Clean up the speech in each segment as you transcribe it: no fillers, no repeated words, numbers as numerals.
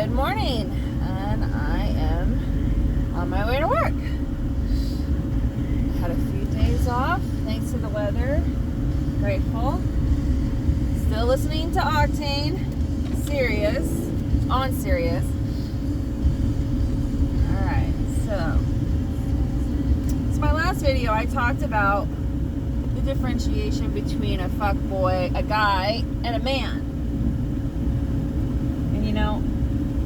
Good morning, and I am on my way to work. Had a few days off thanks to the weather. Grateful. Still listening to Octane. On Sirius. Alright, so my last video I talked about the differentiation between a fuckboy, a guy, and a man. And you know,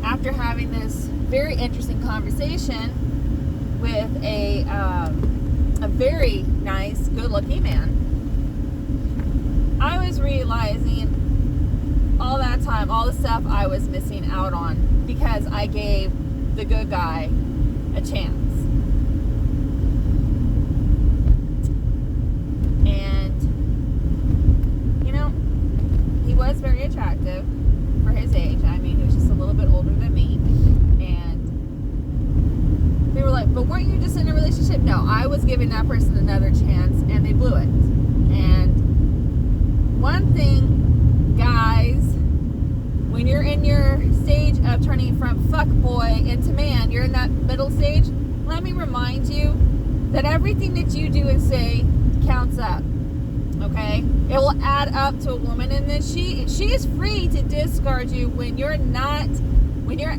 after having this very interesting conversation with a very nice, good-looking man, I was realizing all that time, all the stuff I was missing out on because I gave the good guy a chance. And, you know, he was very attractive for his age. I mean, he was just a little bit older than me. And they were like, but weren't you just in a relationship? No, I was giving that person another chance, and they blew it. And one thing, guys, when you're in your stage of turning from fuckboy into man, you're in that middle stage, let me remind you that everything that you do and say counts up. Okay? It will add up to a woman, and then she is free to discard you when your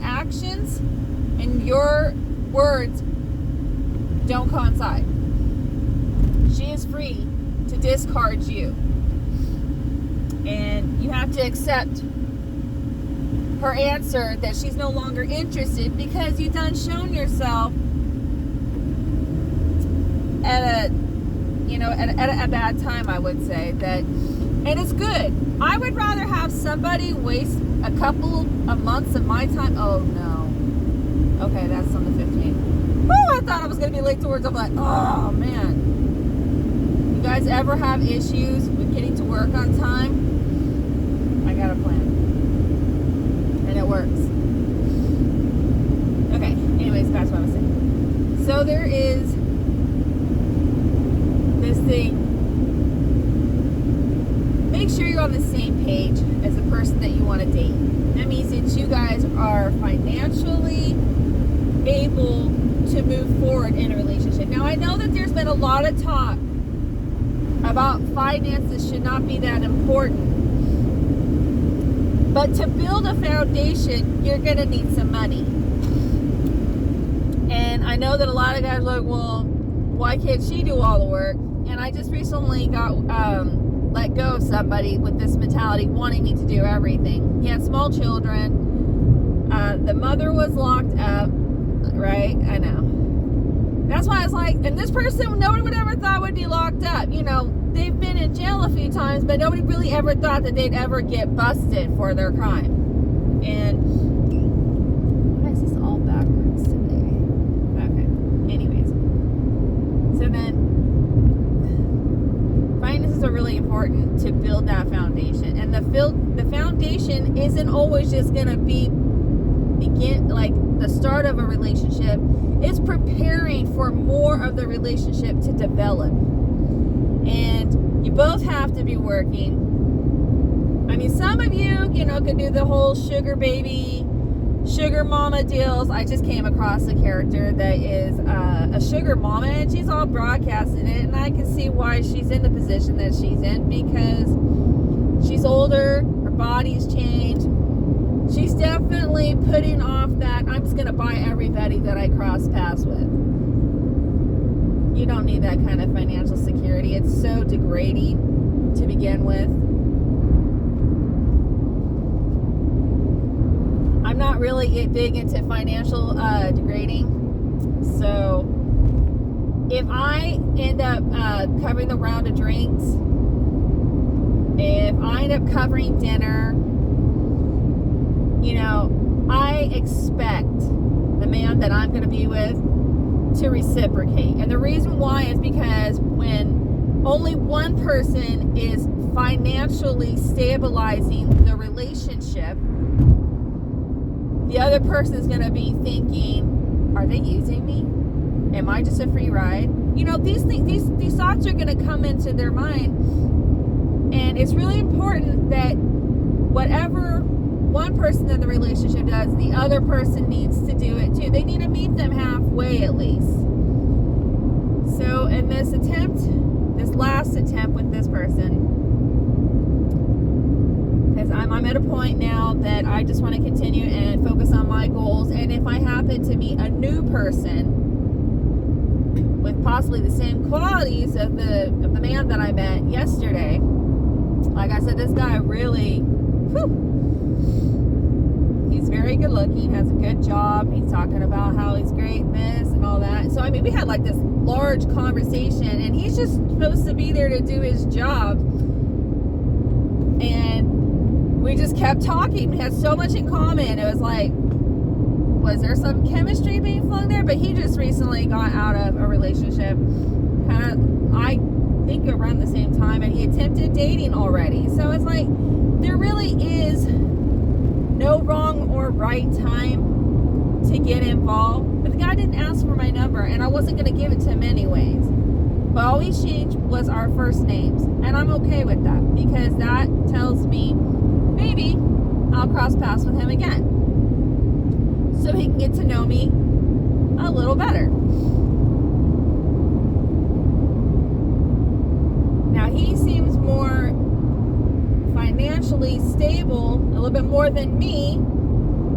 actions and your words don't coincide. She is free to discard you. And you have to accept her answer that she's no longer interested because you've done shown yourself at a bad time, I would say. That, and it's good. I would rather have somebody waste a couple of months of my time. Oh no. Okay, that's on the 15th. Oh, I thought I was going to be late to work. I'm like, oh man. You guys ever have issues with getting to work on time? I got a plan. And it works. Okay, anyways, that's what I was saying. So there is this thing. Make sure you're on the same page as the person that you want to date. That means that you guys are financially able to move forward in a relationship. Now, I know that there's been a lot of talk about finances should not be that important. But to build a foundation, you're going to need some money. And I know that a lot of guys are like, well, why can't she do all the work? And I just recently got let go of somebody with this mentality, wanting me to do everything. He had small children. The mother was locked up. Right? I know. That's why I was like, and this person, nobody would ever thought would be locked up. You know, they've been in jail a few times, but nobody really ever thought that they'd ever get busted for their crime. And why is this all backwards today? Okay. Anyways. So then, finances are really important to build that foundation. And the foundation isn't always just going to begin like the start of a relationship. It's preparing for more of the relationship to develop. And you both have to be working. I mean, some of you, can do the whole sugar baby, sugar mama deals. I just came across a character that is a sugar mama, and she's all broadcasting it, and I can see why she's in the position that she's in, because she's older, her body's changed. She's definitely putting off that I'm just going to buy everybody that I cross paths with. You don't need that kind of financial security. It's so degrading to begin with. I'm not really big into financial degrading. So if I end up covering the round of drinks, if I end up covering dinner, I expect the man that I'm going to be with to reciprocate. And the reason why is because when only one person is financially stabilizing the relationship, the other person is going to be thinking, are they using me? Am I just a free ride? These thoughts are going to come into their mind. And it's really important that whatever one person in the relationship relationship does, the other person needs to do it too. They need to meet them halfway at least. So in this last attempt with this person, because I'm at a point now that I just want to continue and focus on my goals. And if I happen to meet a new person with possibly the same qualities of the man that I met yesterday, like I said, this guy really, he's very good looking, has a good job. He's talking about how he's great in this and all that. So, I mean, we had like this large conversation, and he's just supposed to be there to do his job. And we just kept talking. We had so much in common. It was like, was there some chemistry being flung there? But he just recently got out of a relationship, kind of, I think around the same time, and he attempted dating already. So it's like, there really is no wrong or right time to get involved. But the guy didn't ask for my number, and I wasn't going to give it to him anyways. But all we exchanged was our first names, and I'm okay with that, because that tells me maybe I'll cross paths with him again, so he can get to know me a little better. Now, he seems more financially stable, a little bit more than me,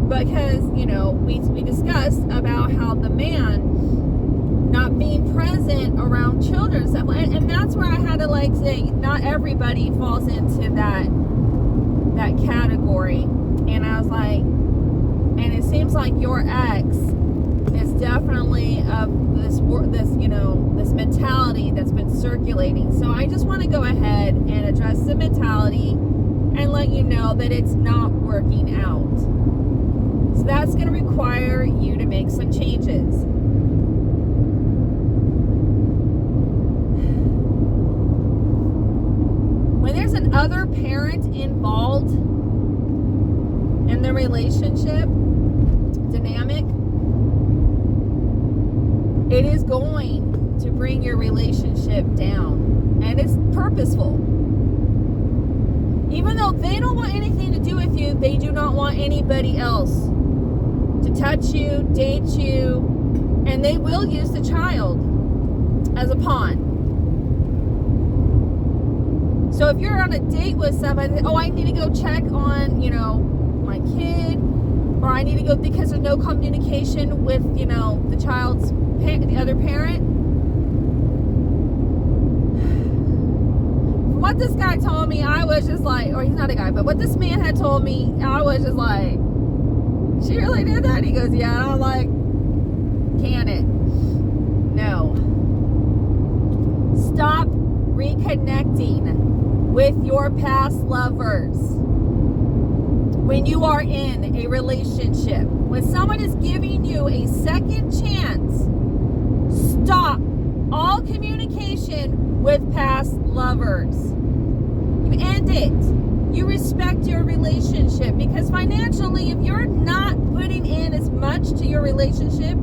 because, you know, we discussed about how the man not being present around children and stuff, and that's where I had to like say, not everybody falls into that category. And I was like, and it seems like your ex is definitely of this mentality that's been circulating. So I just want to go ahead and address the mentality and let you know that it's not working out. So that's going to require you to make some changes. When there's an other parent involved in the relationship dynamic, it is going to bring your relationship down, and it's purposeful. Even though they don't want anything to do with you, they do not want anybody else to touch you, date you, and they will use the child as a pawn. So if you're on a date with somebody, oh, I need to go check on, you know, my kid, or I need to go because there's no communication with, you know, the child's the other parent. What this guy told me, I was just like, or he's not a guy, but what this man had told me, I was just like, she really did that? He goes, yeah. And I'm like, can it? No. Stop reconnecting with your past lovers when you are in a relationship. When someone is giving you a second chance, stop all communication with past lovers. You end it. You respect your relationship, because financially, if you're not putting in as much to your relationship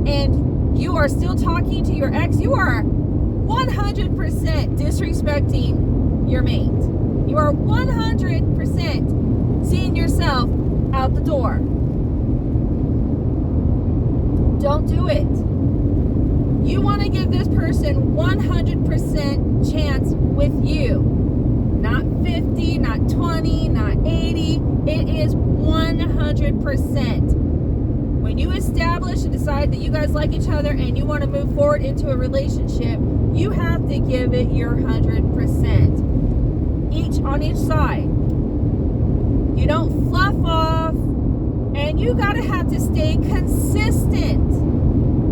and you are still talking to your ex, you are 100% disrespecting your mate. You are 100% seeing yourself out the door. Don't do it. You want to give this person 100% chance with you. Not 50, not 20, not 80. It is 100%. When you establish and decide that you guys like each other and you want to move forward into a relationship, you have to give it your 100%. Each on each side. You don't fluff off, and you gotta have to stay consistent.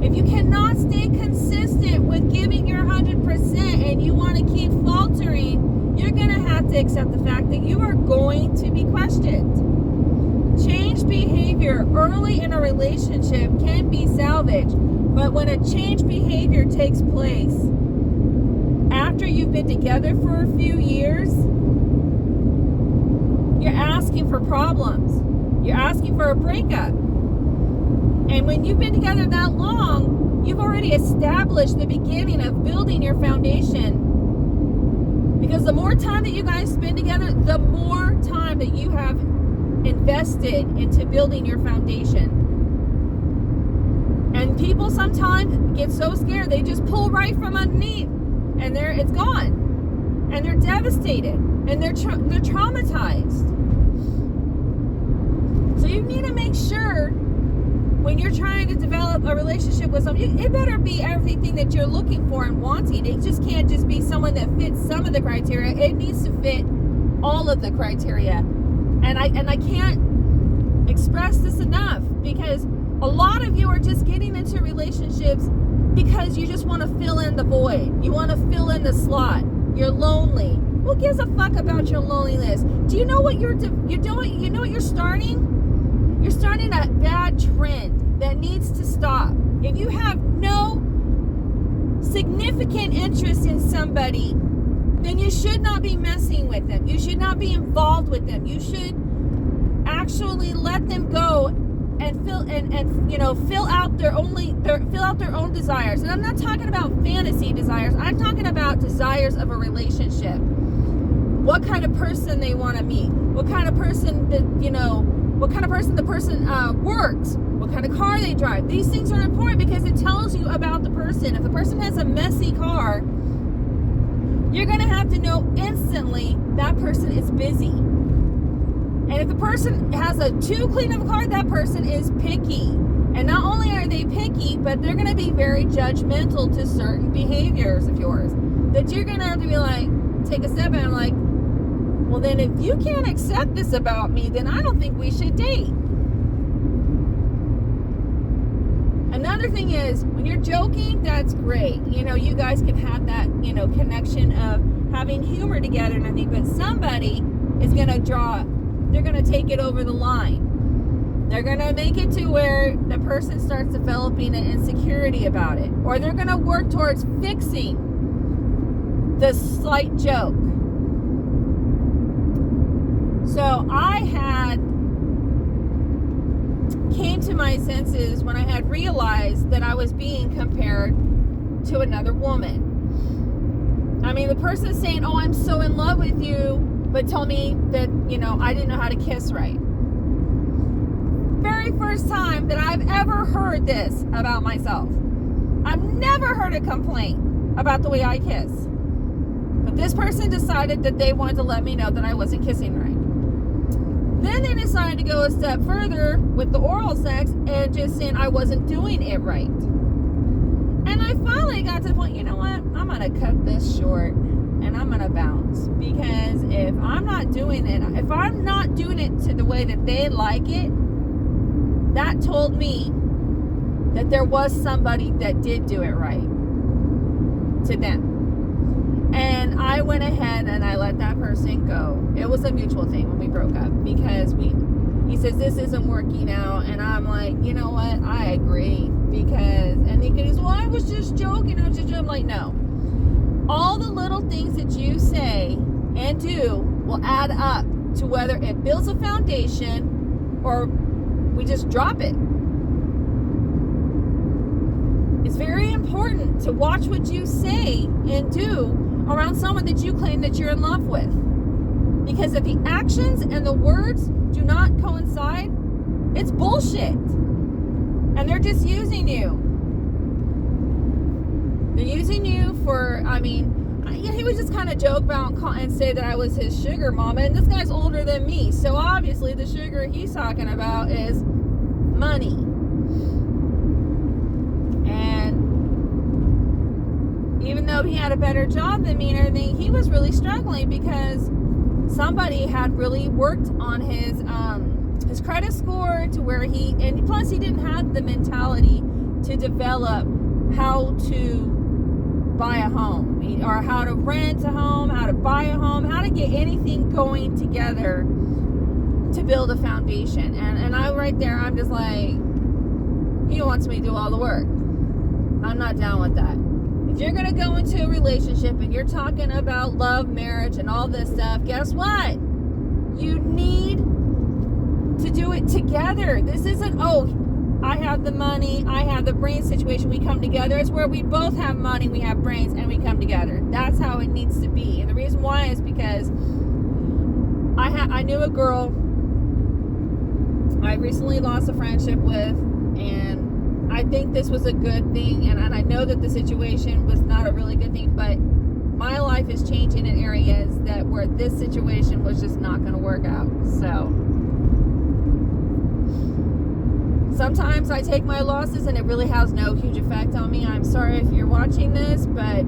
If you cannot stay consistent with giving your 100% and you want to keep faltering, you're gonna have to accept the fact that you are going to be questioned. Change behavior early in a relationship can be salvaged, but when a change behavior takes place after you've been together for a few years, you're asking for problems. You're asking for a breakup. And when you've been together that long, you've already established the beginning of building your foundation. Because the more time that you guys spend together, the more time that you have invested into building your foundation. And people sometimes get so scared they just pull right from underneath, and it's gone, and they're devastated, and they're traumatized. So you need to make sure when you're trying to develop a relationship with someone, it better be everything that you're looking for and wanting. It just can't just be someone that fits some of the criteria. It needs to fit all of the criteria. And I can't express this enough, because a lot of you are just getting into relationships because you just want to fill in the void. You want to fill in the slot. You're lonely. Who gives a fuck about your loneliness? Do you know what you're doing? You know what you're starting? You're starting a bad trend that needs to stop. If you have no significant interest in somebody, then you should not be messing with them. You should not be involved with them. You should actually let them go and fill out their own desires. And I'm not talking about fantasy desires. I'm talking about desires of a relationship. What kind of person they want to meet. What kind of person what kind of person the person works. What kind of car they drive. These things are important because it tells you about the person. If the person has a messy car, you're going to have to know instantly that person is busy. And if the person has a too clean of a car, that person is picky. And not only are they picky, but they're going to be very judgmental to certain behaviors of yours. That you're going to have to be like, take a step and I'm like, well then if you can't accept this about me, then I don't think we should date. Another thing is, when you're joking, that's great. You guys can have that, connection of having humor together and everything, but somebody is going to they're going to take it over the line. They're going to make it to where the person starts developing an insecurity about it. Or they're going to work towards fixing the slight joke. So I came to my senses when I had realized that I was being compared to another woman. I mean, the person is saying, oh, I'm so in love with you, but told me that, I didn't know how to kiss right. Very first time that I've ever heard this about myself. I've never heard a complaint about the way I kiss. But this person decided that they wanted to let me know that I wasn't kissing right. Then they decided to go a step further with the oral sex and just saying I wasn't doing it right. And I finally got to the point, you know what? I'm going to cut this short and I'm going to bounce. Because if I'm not doing it to the way that they like it, that told me that there was somebody that did do it right to them. And I went ahead and I let that person go. It was a mutual thing when we broke up, because he says this isn't working out, and I'm like, you know what? I agree, and he goes, well, I was just joking. I'm like, no. All the little things that you say and do will add up to whether it builds a foundation or we just drop it. It's very important to watch what you say and do around someone that you claim that you're in love with. Because if the actions and the words do not coincide, it's bullshit. And they're just using you. They're using you for, he would just kind of joke about and say that I was his sugar mama. And this guy's older than me. So obviously the sugar he's talking about is money. And even though he had a better job than me and everything, he was really struggling because somebody had really worked on his credit score to where and plus he didn't have the mentality to develop how to buy a home or how to rent a home, how to buy a home, how to get anything going together to build a foundation. And I right there, I'm just like, he wants me to do all the work. I'm not down with that. If you're going to go into a relationship and you're talking about love, marriage, and all this stuff, guess what? You need to do it together. This isn't, I have the money, I have the brain situation, we come together. It's where we both have money, we have brains, and we come together. That's how it needs to be. And the reason why is because I knew a girl I recently lost a friendship with, and I think this was a good thing, and I know that the situation was not a really good thing, but my life is changing in areas that where this situation was just not going to work out. So sometimes I take my losses and it really has no huge effect on me. I'm sorry if you're watching this, but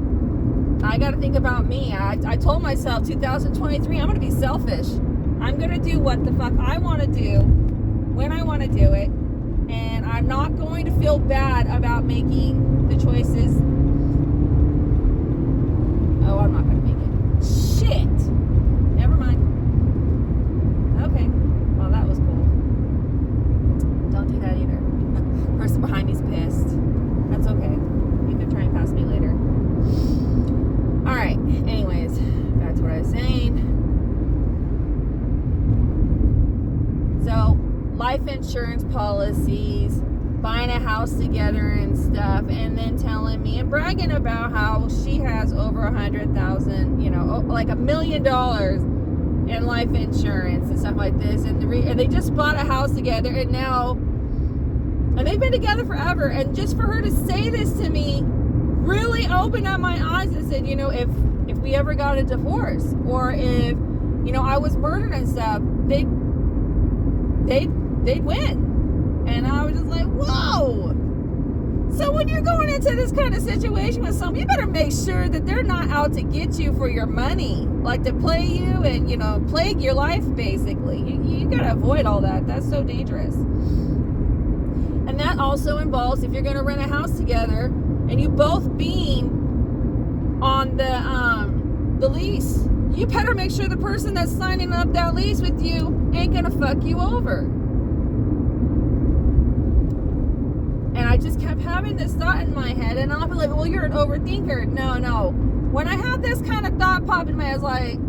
I got to think about me. I told myself 2023, I'm going to be selfish. I'm going to do what the fuck I want to do when I want to do it. And I'm not going to feel bad about making the choices. Oh, I'm not going to make it. Shit. Never mind. Okay. Well, that was cool. Don't do that either. Person behind me's pissed. That's okay. You can try and pass me later. Alright. Anyways, back to what I was saying. So, life insurance policies, buying a house together and stuff, and then telling me and bragging about how she has over $100,000, you know, like $1 million in life insurance and stuff like this, and they just bought a house together, and they've been together forever, and just for her to say this to me really opened up my eyes and said, you know, if we ever got a divorce, or if, you know, I was murdered and stuff, they'd win. And I was just like, whoa. So when you're going into this kind of situation with someone, you better make sure that they're not out to get you for your money, like to play you and, you know, plague your life, basically. You gotta avoid all that. That's so dangerous. And that also involves, if you're gonna rent a house together and you both being on the lease, you better make sure the person that's signing up that lease with you ain't gonna fuck you over. And I just kept having this thought in my head, and I'll be like, well, you're an overthinker. No. When I had this kind of thought pop in my head, I was like,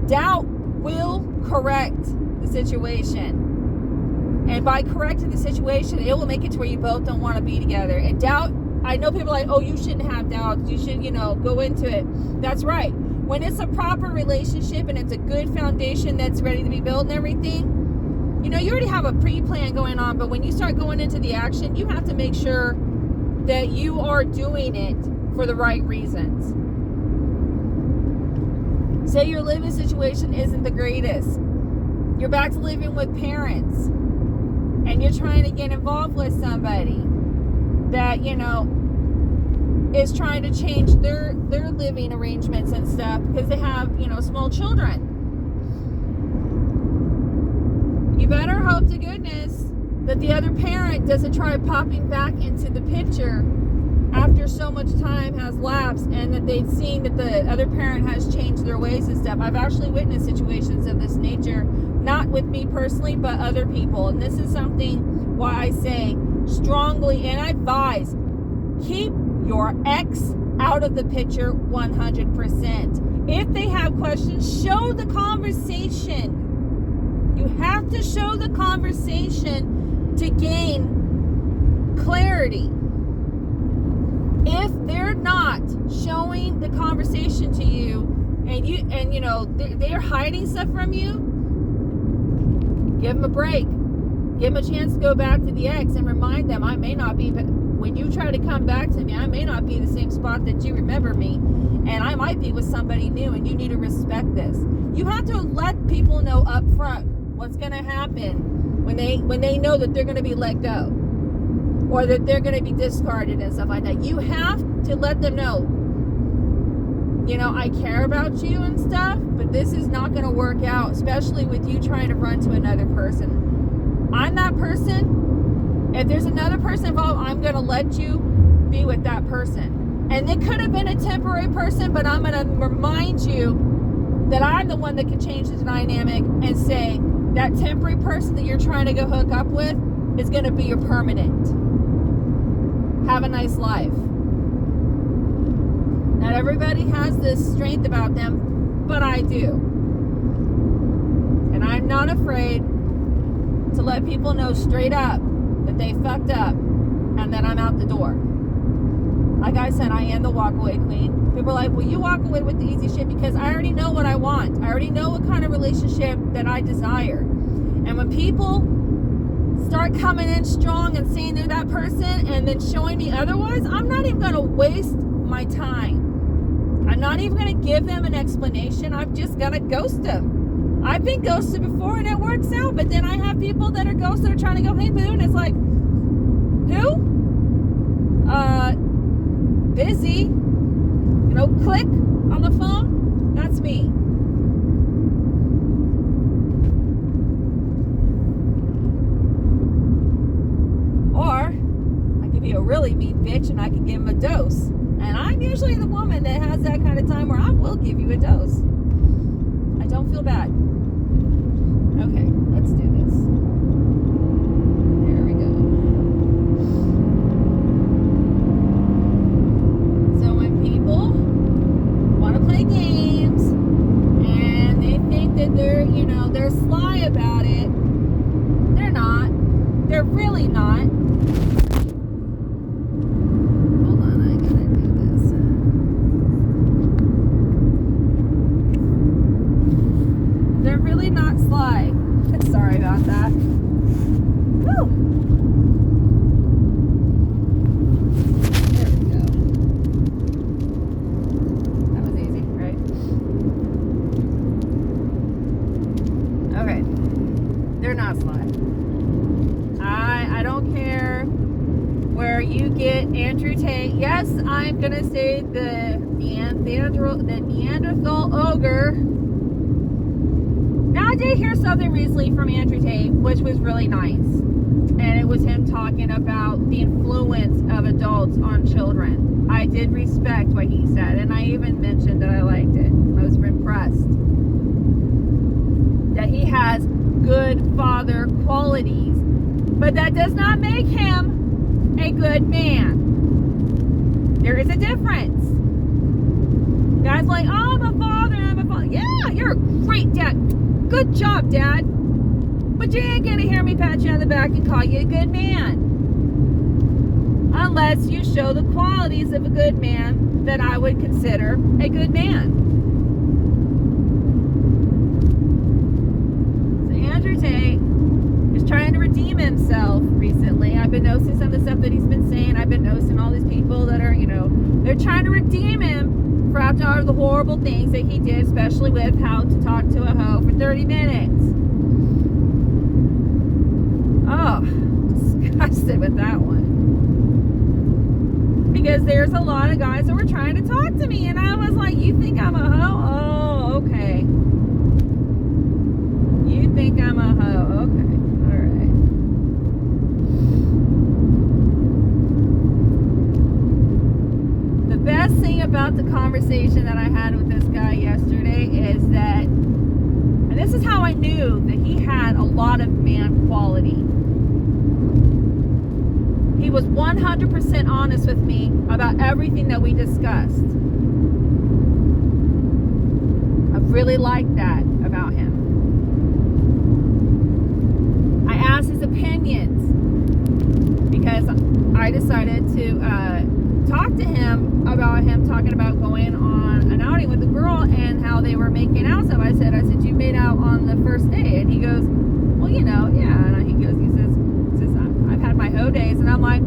doubt will correct the situation. And by correcting the situation, it will make it to where you both don't want to be together. And doubt, I know people are like, oh, you shouldn't have doubts. You should, you know, go into it. That's right. When it's a proper relationship and it's a good foundation that's ready to be built and everything, you know, you already have a pre-plan going on, but when you start going into the action, you have to make sure that you are doing it for the right reasons. Say your living situation isn't the greatest. You're back to living with parents, and you're trying to get involved with somebody that, you know, is trying to change their living arrangements and stuff because they have, you know, small children. You better hope to goodness that the other parent doesn't try popping back into the picture after so much time has lapsed, and that they've seen that the other parent has changed their ways and stuff. I've actually witnessed situations of this nature, not with me personally, but other people. And this is something why I say strongly and advise, keep your ex out of the picture 100%. If they have questions, show the conversation. You have to show the conversation to gain clarity. If they're not showing the conversation to you, and you know they're hiding stuff from you, give them a break. Give them a chance to go back to the ex and remind them, I may not be, when you try to come back to me, I may not be the same spot that you remember me, and I might be with somebody new, and you need to respect this. You have to let people know up front what's going to happen when they know that they're going to be let go, or that they're going to be discarded and stuff like that. You have to let them know, you know, I care about you and stuff, but this is not going to work out, especially with you trying to run to another person. I'm that person. If there's another person involved, I'm going to let you be with that person. And it could have been a temporary person, but I'm going to remind you that I'm the one that can change the dynamic and say that temporary person that you're trying to go hook up with is going to be your permanent. Have a nice life. Not everybody has this strength about them, but I do. And I'm not afraid to let people know straight up that they fucked up and that I'm out the door. Like I said, I am the walkaway queen. People are like, well, you walk away with the easy shit, because I already know what I want. I already know what kind of relationship that I desire. And when people start coming in strong and saying they're that person and then showing me otherwise, I'm not even going to waste my time. I'm not even going to give them an explanation. I'm just going to ghost them. I've been ghosted before and it works out, but then I have people that are ghosts that are trying to go, hey, boo, and it's like, who? Busy. You know, click on the phone. That's me. Or I could be a really mean bitch and I can give him a dose. And I'm usually the woman that has that kind of time where I will give you a dose. I don't feel bad. Okay, let's do this. There we go. So when people want to play games and they think that they're, you know, they're sly about it, they're not. They're really not. Hold on, I gotta do this. They're really not sly. Sorry about that. Woo! There we go. That was easy, right? Okay. They're not sly. I don't care where you get Andrew Tate. Yes, I'm gonna say the Neanderthal ogre. Now I did hear something recently from Andrew Tate, which was really nice, and it was him talking about the influence of adults on children. I did respect what he said, and I even mentioned that I liked it. I was impressed that he has good father qualities. But that does not make him a good man. There is a difference. Guys like, oh, I'm a father, Yeah, you're a great dad. Good job, Dad. But you ain't gonna hear me pat you on the back and call you a good man. Unless you show the qualities of a good man that I would consider a good man. So Andrew Tate is trying to redeem himself recently. I've been noticing some of the stuff that he's been saying. I've been noticing all these people that are, you know, they're trying to redeem him for after all the horrible things that he did, especially with how to talk to a hoe for 30 minutes. Oh, disgusted with that one. Because there's a lot of guys that were trying to talk to me, and I was like, you think I'm a hoe? Oh, okay. You think I'm a hoe? Okay. Best thing about the conversation that I had with this guy yesterday is that, and this is how I knew that he had a lot of man quality. He was 100% honest with me about everything that we discussed. I really liked that about him. I asked his opinions because I decided to talk to him about him talking about going on an outing with a girl and how they were making out. So I said, you made out on the first day? And he goes, well, you know, yeah. And he says, I've had my hoe days. And I'm like,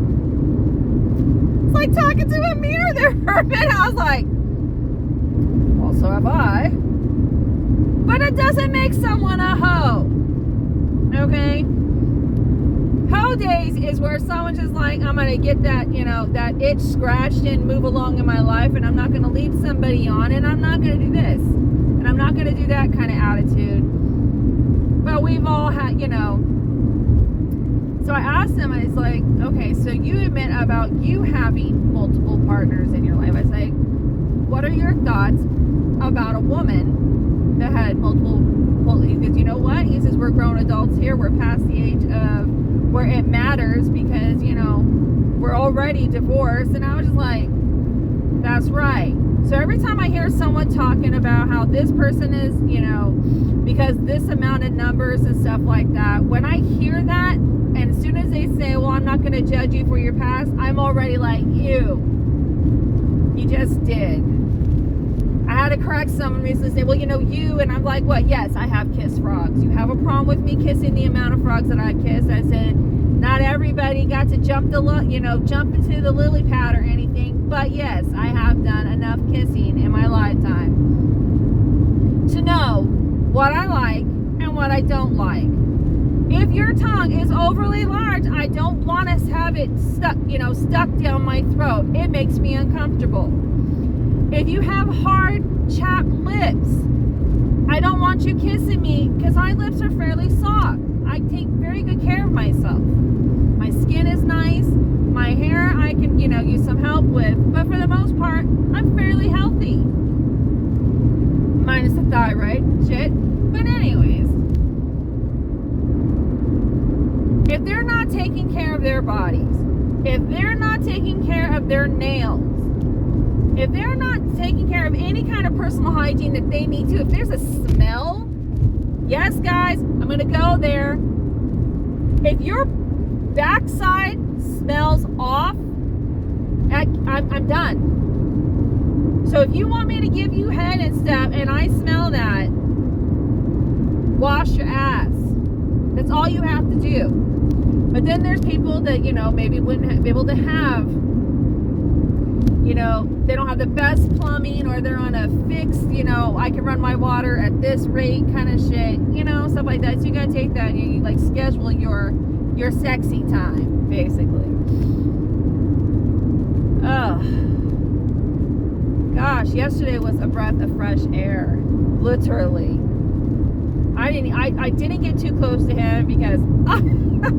it's like talking to a mirror there for a minute. I was like, well, so have I. But it doesn't make someone a hoe. Okay? Hoe days is where someone's just like, I'm gonna get that, you know, that itch scratched and move along in my life, and I'm not gonna lead somebody on, and I'm not gonna do this, and I'm not gonna do that kind of attitude. But we've all had, you know. So I asked him, I was like, okay, so you admit about you having multiple partners in your life. I say, what are your thoughts about a woman that had multiple? He says, you know what? He says, we're grown adults here. We're past the age of where it matters because, you know, we're already divorced. And I was just like, that's right. So every time I hear someone talking about how this person is, you know, because this amount of numbers and stuff like that, when I hear that, and as soon as they say, well, I'm not going to judge you for your past, I'm already like, you just did. I had to correct someone recently, say, well, you, and I'm like, what? Yes, I have kissed frogs. You have a problem with me kissing the amount of frogs that I've kissed? I said, not everybody got to jump into the lily pad or anything, but yes, I have done enough kissing in my lifetime to know what I like and what I don't like. If your tongue is overly large, I don't want to have it stuck down my throat. It makes me uncomfortable. If you have hard, chapped lips, I don't want you kissing me because my lips are fairly soft. I take very good care of myself. My skin is nice. My hair I can, use some help with. But for the most part, I'm fairly healthy. Minus the thyroid shit. But anyways. If they're not taking care of their bodies, if they're not taking care of their nails, if they're not taking care of any kind of personal hygiene that they need to, if there's a smell, yes, guys, I'm going to go there. If your backside smells off, I'm done. So if you want me to give you head and stuff and I smell that, wash your ass. That's all you have to do. But then there's people that, maybe wouldn't be able to have, they don't have the best plumbing, or they're on a fixed, I can run my water at this rate kind of shit, stuff like that. So you gotta take that and you schedule your sexy time, basically. Oh, gosh, yesterday was a breath of fresh air, literally. I didn't get too close to him because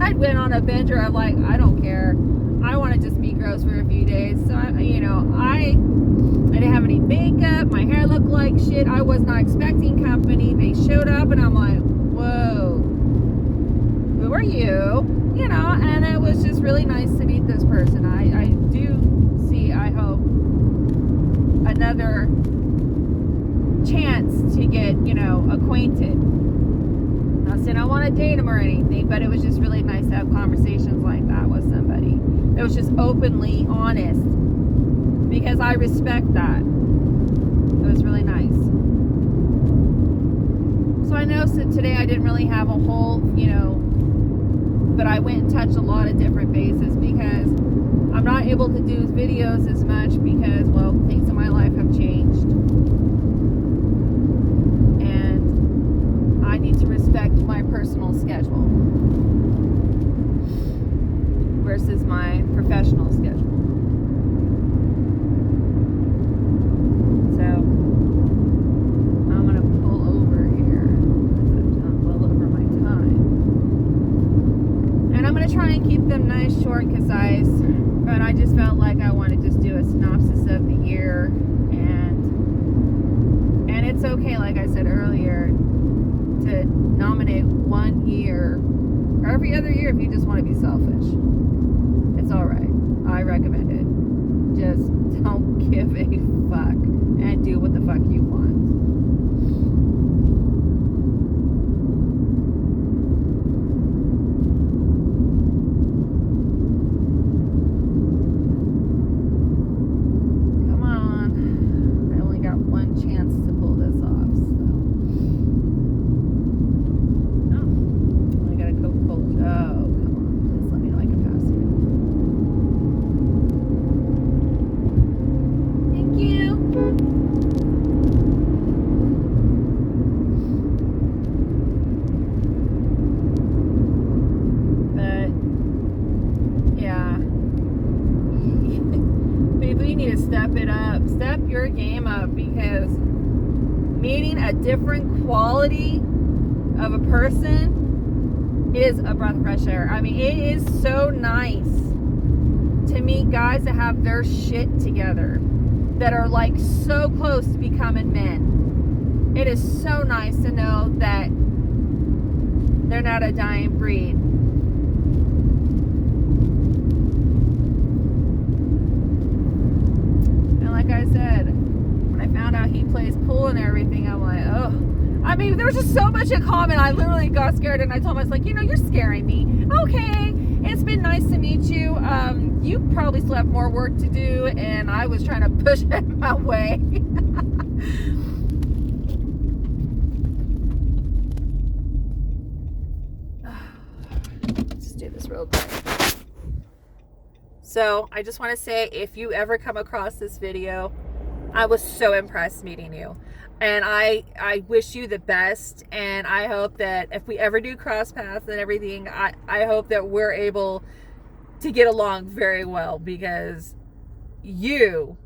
I went on a bender. I'm like, I don't care. I want to just be gross for a few days. So I didn't have any makeup. My hair looked like shit. I was not expecting company. They showed up and I'm like, whoa, who are you? And it was just really nice to meet this person. I do see, I hope, another chance to get, acquainted. Not saying I want to date him or anything, but it was just really nice to have conversations like that with somebody that was just openly honest, because I respect that. It was really nice. So I know today I didn't really have a whole, but I went and touched a lot of different bases because I'm not able to do videos as much because, well, things in my life have changed. And I need to respect my personal schedule versus my professional schedule. So I'm going to pull over here. I'm well over my time. And I'm going to try and keep them nice, short, concise. But I just felt like I want to just do a synopsis of the year. And it's okay, like I said earlier, to nominate one year or every other year if you just want to be selfish. It's alright. I recommend it. Just don't give a fuck and do what the fuck you want. Come on. I only got one chance to pull this off, so. Oh. I got a Coca-Cola. Oh, come on. Please let me know I can pass you. Thank you. But yeah, people, you need to step it up. Step your game up, because meeting a different quality of a person is a breath of fresh air. I mean, it is so nice to meet guys that have their shit together, that are like so close to becoming men. It is so nice to know that they're not a dying breed. And like I said, when I found out he plays pool and everything, I'm like, oh. I mean, there was just so much in common. I literally got scared, and I told him, I was like, you're scaring me. Okay, it's been nice to meet you. You probably still have more work to do, and I was trying to push him away. Let's do this real quick. So I just want to say, if you ever come across this video, I was so impressed meeting you. And I wish you the best. And I hope that if we ever do cross paths and everything, I hope that we're able to get along very well, because you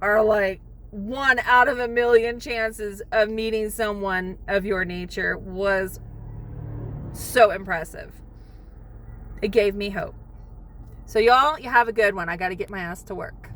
are like 1 out of a million chances of meeting someone of your nature. Was so impressive. It gave me hope. So y'all, you have a good one. I got to get my ass to work.